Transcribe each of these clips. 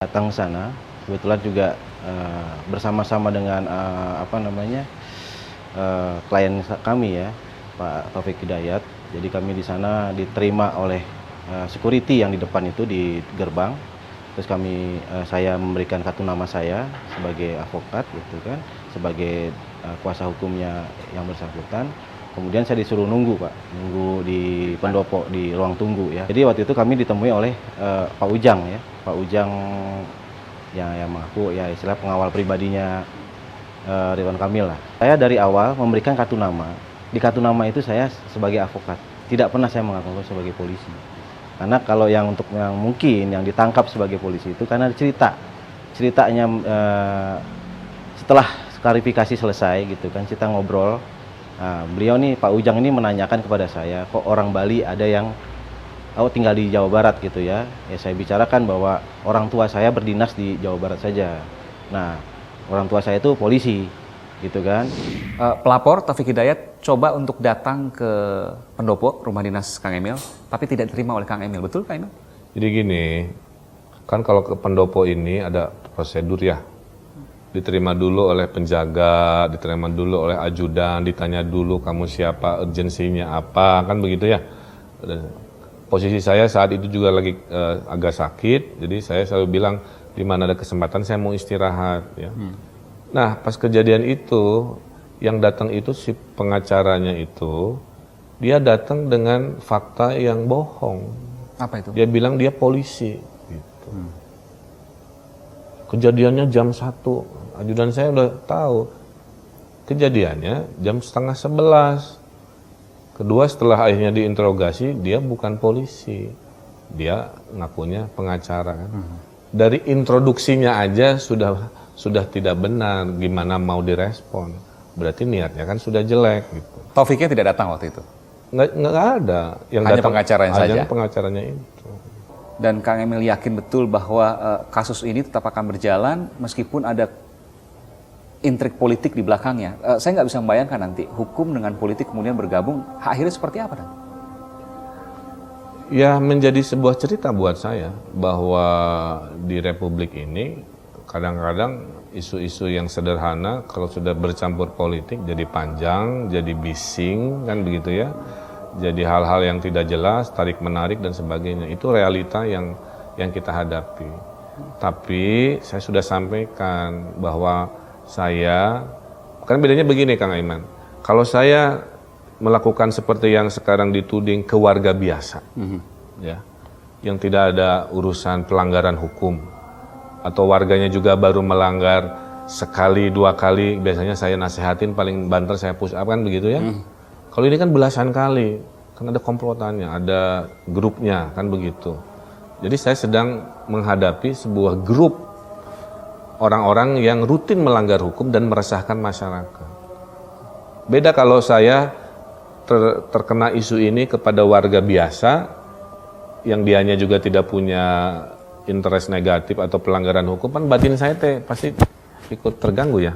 Datang ke sana, kebetulan juga bersama-sama dengan klien kami ya, Pak Taufik Hidayat. Jadi kami di sana diterima oleh security yang di depan itu di gerbang. Terus saya memberikan kartu nama saya sebagai advokat gitu kan, sebagai kuasa hukumnya yang bersangkutan. Kemudian saya disuruh nunggu Pak, nunggu di pendopo di ruang tunggu ya. Jadi waktu itu kami ditemui oleh Pak Ujang ya, Pak Ujang yang mengaku ya istilah pengawal pribadinya Ridwan Kamil lah. Saya dari awal memberikan kartu nama. Di kartu nama itu saya sebagai advokat. Tidak pernah saya mengaku sebagai polisi. Karena kalau yang mungkin yang ditangkap sebagai polisi itu karena ceritanya setelah klarifikasi selesai gitu kan, kita ngobrol. Nah, beliau nih Pak Ujang ini menanyakan kepada saya, kok orang Bali ada yang tinggal di Jawa Barat gitu ya. Ya saya bicarakan bahwa orang tua saya berdinas di Jawa Barat saja. Nah, orang tua saya itu polisi gitu kan. Pelapor Taufik Hidayat coba untuk datang ke pendopo rumah dinas Kang Emil, tapi tidak diterima oleh Kang Emil. Betul Kang Emil? Jadi gini, kan kalau ke pendopo ini ada prosedur ya. Diterima dulu oleh penjaga, diterima dulu oleh ajudan, ditanya dulu kamu siapa, urgensinya apa, kan begitu ya. Posisi saya saat itu juga lagi agak sakit, jadi saya selalu bilang di mana ada kesempatan saya mau istirahat ya. Nah, pas kejadian itu yang datang itu si pengacaranya itu dia datang dengan fakta yang bohong. Apa itu? Dia bilang dia polisi gitu. Kejadiannya jam 1. Ajudan saya udah tahu. Kejadiannya jam setengah 11. Kedua, setelah akhirnya diinterogasi, dia bukan polisi. Dia ngakunya pengacara kan. Dari introduksinya aja sudah tidak benar, gimana mau direspon. Berarti niatnya kan sudah jelek gitu. Taufiknya tidak datang waktu itu? Nggak ada. Yang hanya datang pengacaranya saja? Hanya pengacaranya itu. Dan Kang Emil yakin betul bahwa kasus ini tetap akan berjalan meskipun ada intrik politik di belakangnya. Saya nggak bisa membayangkan nanti hukum dengan politik kemudian bergabung, akhirnya seperti apa nanti? Ya menjadi sebuah cerita buat saya bahwa di Republik ini kadang-kadang isu-isu yang sederhana kalau sudah bercampur politik jadi panjang, jadi bising kan begitu ya. Jadi hal-hal yang tidak jelas, tarik-menarik dan sebagainya. Itu realita yang kita hadapi. Tapi saya sudah sampaikan bahwa kan bedanya begini Kang Aiman. Kalau saya melakukan seperti yang sekarang dituding ke warga biasa, ya, yang tidak ada urusan pelanggaran hukum, atau warganya juga baru melanggar sekali, 2 kali, biasanya saya nasihatin, paling banter saya push up kan begitu ya. Kalau ini kan belasan kali, kan ada komplotannya, ada grupnya, kan begitu. Jadi saya sedang menghadapi sebuah grup orang-orang yang rutin melanggar hukum dan meresahkan masyarakat. Beda kalau saya terkena isu ini kepada warga biasa, yang dianya juga tidak punya interest negatif atau pelanggaran hukum, kan batin saya pasti ikut terganggu ya.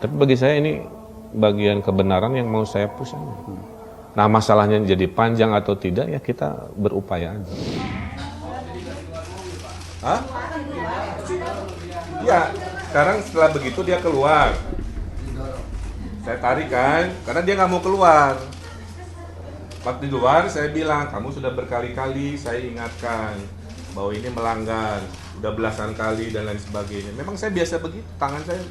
Tapi bagi saya ini bagian kebenaran yang mau saya push aja. Nah masalahnya jadi panjang atau tidak ya kita berupaya aja. Hah? Ya, sekarang setelah begitu dia keluar. Saya tarik kan, karena dia nggak mau keluar. Pas di luar saya bilang, kamu sudah berkali-kali saya ingatkan bahwa ini melanggar, udah belasan kali dan lain sebagainya. Memang saya biasa begitu, tangan saya.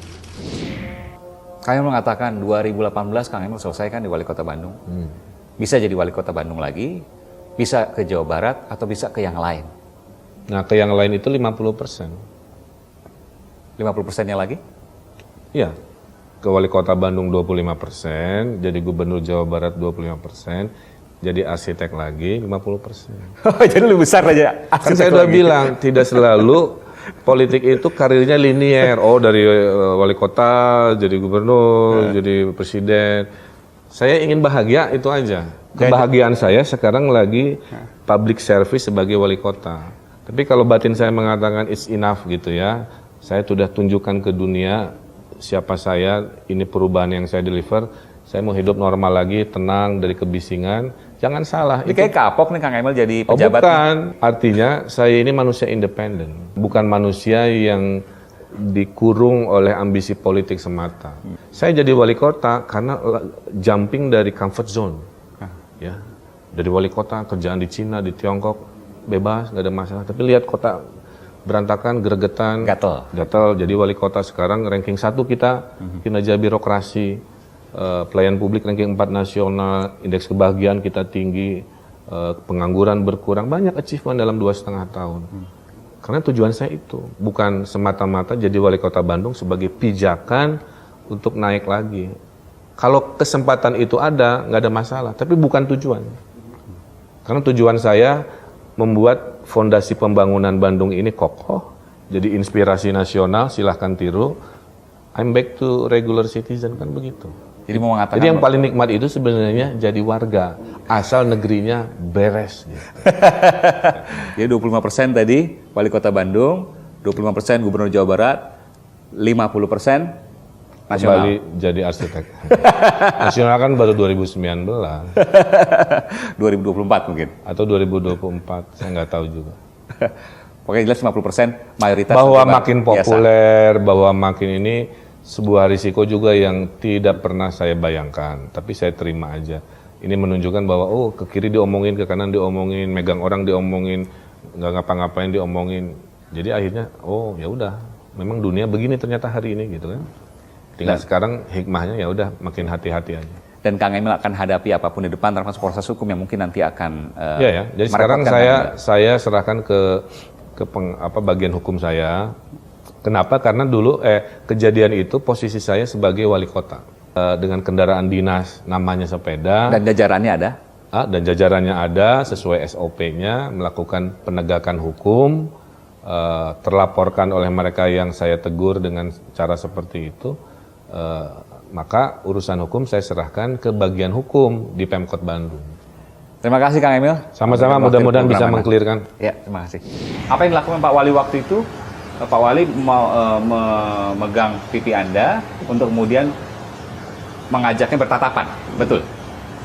Kang Emil mengatakan 2018 Kang Emil selesaikan di Wali Kota Bandung. Bisa jadi Wali Kota Bandung lagi, bisa ke Jawa Barat, atau bisa ke yang lain. Nah ke yang lain itu 50%. 50%-nya lagi? Iya, ke Wali Kota Bandung 25%, jadi Gubernur Jawa Barat 25%, jadi arsitek lagi 50%. Jadi lebih besar aja. Kan saya udah bilang, tidak selalu politik itu karirnya linier. Oh dari wali kota, jadi gubernur, jadi presiden. Saya ingin bahagia, itu aja. Kebahagiaan saya sekarang lagi public service sebagai wali kota. Tapi kalau batin saya mengatakan it's enough gitu ya, saya sudah tunjukkan ke dunia siapa saya, ini perubahan yang saya deliver, saya mau hidup normal lagi, tenang dari kebisingan. Jangan salah. Ini kayak kapok nih Kang Emil jadi Oh pejabat. bukan, artinya saya ini manusia independen, bukan manusia yang dikurung oleh ambisi politik semata. Saya jadi wali kota karena jumping dari comfort zone. Ya, dari wali kota kerjaan di Cina, di Tiongkok bebas, nggak ada masalah. Tapi lihat kota berantakan, gregetan, gatel. Jadi wali kota sekarang ranking 1 kita, kinerja birokrasi, pelayan publik ranking 4 nasional, indeks kebahagiaan kita tinggi, pengangguran berkurang, banyak achievement dalam 2,5 tahun. Karena tujuan saya itu bukan semata-mata jadi wali kota Bandung sebagai pijakan untuk naik lagi. Kalau kesempatan itu ada, nggak ada masalah, tapi bukan tujuan. Karena tujuan saya membuat fondasi pembangunan Bandung ini kokoh, jadi inspirasi nasional, silahkan tiru. I'm back to regular citizen, kan begitu. Jadi mau mengatakan Jadi yang paling nikmat itu sebenarnya jadi warga, asal negerinya beres. Jadi 25% tadi wali kota Bandung, 25% gubernur Jawa Barat, 50% nasional. Kembali jadi arsitek. Nasional kan baru 2019. 2024 mungkin. Atau 2024, saya nggak tahu juga. Pokoknya jelas 50% mayoritas. Bahwa pejabat makin biasa. populer, bahwa makin ini sebuah risiko juga yang tidak pernah saya bayangkan. Tapi saya terima aja. Ini menunjukkan bahwa oh ke kiri diomongin, ke kanan diomongin, megang orang diomongin, nggak ngapa-ngapain diomongin. Jadi akhirnya oh ya udah, memang dunia begini ternyata hari ini gitu kan. Tinggal sekarang hikmahnya ya udah makin hati-hati aja. Dan Kang Emil akan hadapi apapun di depan termasuk proses hukum yang mungkin nanti akan ya. Jadi sekarang saya serahkan ke bagian hukum saya. Kenapa? Karena dulu kejadian itu posisi saya sebagai wali kota dengan kendaraan dinas namanya sepeda. Dan jajarannya ada? Dan jajarannya ada sesuai SOP-nya melakukan penegakan hukum, terlaporkan oleh mereka yang saya tegur dengan cara seperti itu. Maka urusan hukum saya serahkan ke bagian hukum di Pemkot Bandung. Terima kasih Kang Emil. Sama-sama, mudah-mudahan bisa mengklirkan. Ya, terima kasih. Apa yang dilakukan Pak Wali waktu itu? Pak Wali mau memegang pipi Anda untuk kemudian mengajaknya bertatapan, betul?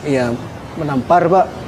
Iya, menampar Pak.